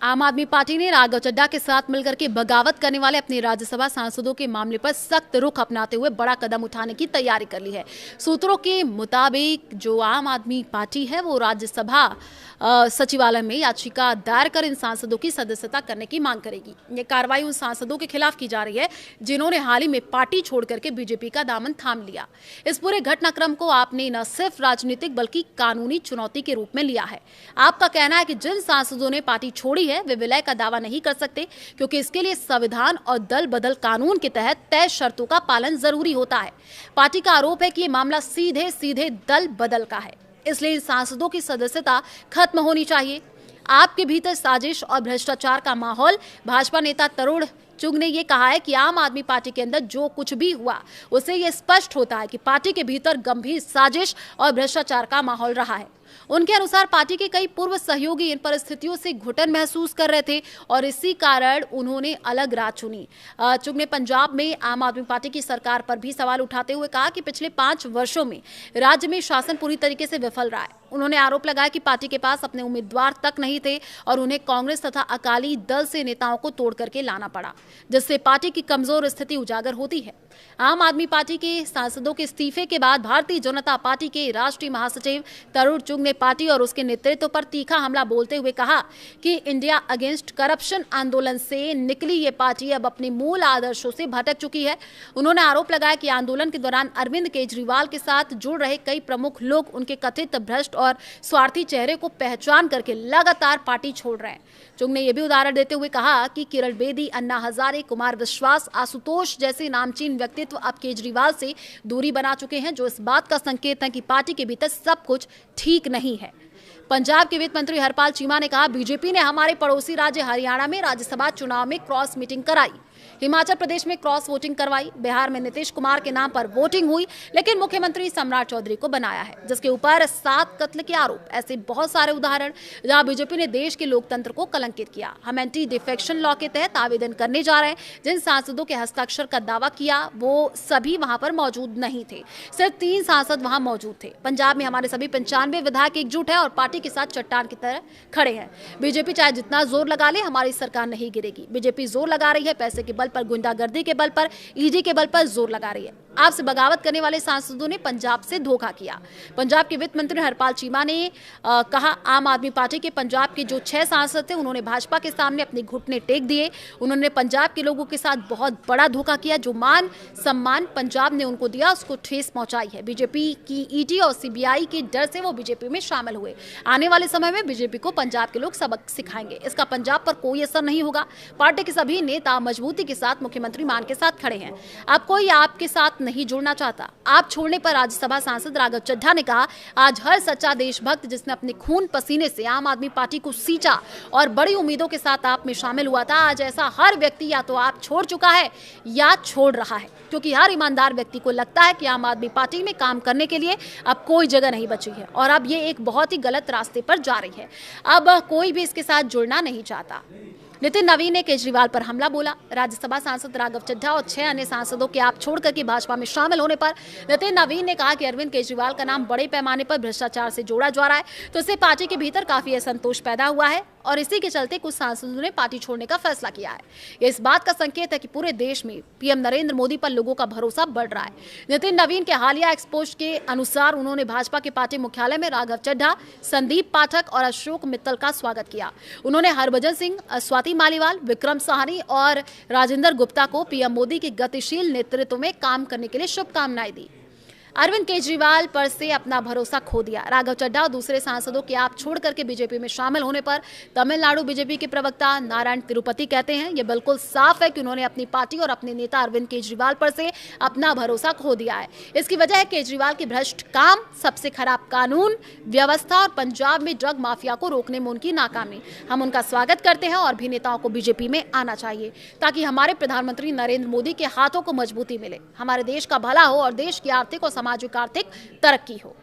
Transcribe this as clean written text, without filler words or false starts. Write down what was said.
आम आदमी पार्टी ने राघव चड्ढा के साथ मिलकर के बगावत करने वाले अपने राज्यसभा सांसदों के मामले पर सख्त रुख अपनाते हुए बड़ा कदम उठाने की तैयारी कर ली है। सूत्रों के मुताबिक जो आम आदमी पार्टी है वो राज्यसभा सचिवालय में याचिका दायर कर इन सांसदों की सदस्यता करने की मांग करेगी। ये कार्रवाई उन सांसदों के खिलाफ की जा रही है जिन्होंने हाल ही में पार्टी छोड़ करके बीजेपी का दामन थाम लिया। इस पूरे घटनाक्रम को आपने न सिर्फ राजनीतिक बल्कि कानूनी चुनौती के रूप में लिया है। आपका कहना है कि जिन सांसदों ने पार्टी छोड़ी है वे विलय का दावा नहीं कर सकते क्योंकि इसके लिए संविधान और दल बदल कानून के तहत तय शर्तों का पालन जरूरी होता है। पार्टी का आरोप है कि ये मामला सीधे सीधे दल बदल का है, इसलिए इन सांसदों की सदस्यता खत्म होनी चाहिए। आपके भीतर साजिश और भ्रष्टाचार का माहौल। भाजपा नेता तरुण चुग ने यह कहा है कि आम आदमी पार्टी के अंदर जो कुछ भी हुआ उससे यह स्पष्ट होता है कि पार्टी के भीतर गंभीर साजिश और भ्रष्टाचार का माहौल रहा है। उनके अनुसार पार्टी के कई पूर्व सहयोगी इन परिस्थितियों से घुटन महसूस कर रहे थे और इसी कारण उन्होंने अलग राह चुनी। चुग ने पंजाब में आम आदमी पार्टी की सरकार पर भी सवाल उठाते हुए कहा कि पिछले 5 वर्षों में राज्य में शासन पूरी तरीके से विफल रहा है। उन्होंने आरोप लगाया कि पार्टी के पास अपने उम्मीदवार तक नहीं थे और उन्हें कांग्रेस तथा अकाली दल से नेताओं को तोड़ करके लाना पड़ा, जिससे पार्टी की कमजोर स्थिति उजागर होती है। आम आदमी पार्टी के सांसदों के इस्तीफे के बाद भारतीय जनता पार्टी के राष्ट्रीय महासचिव तरुण चुग ने पार्टी और उसके नेतृत्व पर तीखा हमला बोलते हुए कहा कि इंडिया अगेंस्ट करप्शन आंदोलन से निकली ये पार्टी अब अपने मूल आदर्शों से भटक चुकी है। उन्होंने आरोप लगाया कि आंदोलन के दौरान अरविंद केजरीवाल के साथ जुड़ रहे कई प्रमुख लोग उनके कथित भ्रष्ट और स्वार्थी चेहरे को पहचान करके लगातार पार्टी छोड़ रहे हैं। चुग ने यह भी उदाहरण देते हुए कहा कि किरण बेदी, अन्ना हजारे, कुमार विश्वास, आशुतोष जैसे नामचीन व्यक्तित्व अब केजरीवाल से दूरी बना चुके हैं, जो इस बात का संकेत है कि पार्टी के भीतर सब कुछ ठीक नहीं है। पंजाब के वित्त मंत्री हरपाल चीमा ने कहा, बीजेपी ने हमारे पड़ोसी राज्य हरियाणा में राज्यसभा चुनाव में क्रॉस मीटिंग कराई, हिमाचल प्रदेश में क्रॉस वोटिंग करवाई, बिहार में नीतीश कुमार के नाम पर वोटिंग हुई, लेकिन मुख्यमंत्री सम्राट चौधरी को बनाया है, जिसके ऊपर 7 कत्ल के आरोप। ऐसे बहुत सारे उदाहरण जहां बीजेपी ने देश के लोकतंत्र को कलंकित किया। हम एंटी डिफेक्शन लॉ के तहत आवेदन करने जा रहे हैं। जिन सांसदों के हस्ताक्षर का दावा किया वो सभी वहां पर मौजूद नहीं थे, सिर्फ 3 सांसद वहां मौजूद थे। पंजाब में हमारे सभी 95 विधायक एकजुट है और पार्टी के साथ चट्टान की तरह खड़े हैं। बीजेपी चाहे जितना जोर लगा ले, हमारी सरकार नहीं गिरेगी। बीजेपी जोर लगा रही है पैसे के बल पर, गुंडागर्दी के बल पर, ईडी के बल पर जोर लगा रही है। आपसे बगावत करने वाले सांसदों ने पंजाब से धोखा किया। पंजाब के वित्त मंत्री हरपाल चीमा ने कहा, आम आदमी पार्टी के पंजाब के जो 6 सांसद थे उन्होंने भाजपा के सामने अपने घुटने टेक दिए। उन्होंने पंजाब के लोगों के साथ बहुत बड़ा धोखा किया। जो मान सम्मान पंजाब ने उनको दिया उसको ठेस पहुंचाई है। बीजेपी की ईडी और सीबीआई के डर से वो बीजेपी में शामिल हुए। आने वाले समय में बीजेपी को पंजाब के लोग सबक सिखाएंगे। इसका पंजाब पर कोई असर नहीं होगा। पार्टी के सभी नेता मजबूती के साथ मुख्यमंत्री मान के साथ खड़े हैं। अब कोई आपके साथ नहीं जुड़ना चाहता। आप छोड़ने पर राज्यसभा सांसद राघव चड्ढा ने कहा, आज हर सच्चा देशभक्त जिसने अपने खून पसीने से आम आदमी पार्टी को सींचा और बड़ी उम्मीदों के साथ आप में शामिल हुआ था, आज ऐसा हर व्यक्ति या तो आप छोड़ चुका है या छोड़ रहा है, क्योंकि हर ईमानदार व्यक्ति को लगता है कि आम आदमी पार्टी में काम करने के लिए अब कोई जगह नहीं बची है और अब ये एक बहुत ही गलत रास्ते पर जा रही है। अब कोई भी इसके साथ जुड़ना नहीं चाहता। नितिन नवीन ने केजरीवाल पर हमला बोला। राज्यसभा सांसद राघव चड्ढा और 6 अन्य सांसदों के आप छोड़ करके भाजपा में शामिल होने पर नितिन नवीन ने कहा कि अरविंद केजरीवाल का नाम बड़े पैमाने पर भ्रष्टाचार से जोड़ा जा रहा है, तो इससे पार्टी के भीतर काफी असंतोष पैदा हुआ है और इसी के चलते कुछ सांसदों ने पार्टी छोड़ने का फैसला किया है। यह इस बात का संकेत है कि पूरे देश में पीएम नरेंद्र मोदी पर लोगों का भरोसा बढ़ रहा है। नितिन नवीन के हालिया एक्सपोज के अनुसार उन्होंने भाजपा के पार्टी मुख्यालय में राघव चड्ढा, संदीप पाठक और अशोक मित्तल का स्वागत किया। उन्होंने हरभजन सिंह, स्वाति मालीवाल, विक्रम साहनी और राजेंद्र गुप्ता को पीएम मोदी के गतिशील नेतृत्व में काम करने के लिए शुभकामनाएं दी। अरविंद केजरीवाल पर से अपना भरोसा खो दिया। राघव चड्ढा और दूसरे सांसदों के आप छोड़ करके बीजेपी में शामिल होने पर तमिलनाडु बीजेपी के प्रवक्ता नारायण तिरुपति कहते हैं, यह बिल्कुल साफ है कि उन्होंने अपनी पार्टी और अपने नेता अरविंद केजरीवाल पर से अपना भरोसा खो दिया है। इसकी वजह है केजरीवाल के भ्रष्ट काम, सबसे खराब कानून व्यवस्था और पंजाब में ड्रग माफिया को रोकने में उनकी नाकामी। हम उनका स्वागत करते हैं और भी नेताओं को बीजेपी में आना चाहिए ताकि हमारे प्रधानमंत्री नरेंद्र मोदी के हाथों को मजबूती मिले, हमारे देश का भला हो और देश की आर्थिक और सामाजिक आर्थिक तरक्की हो।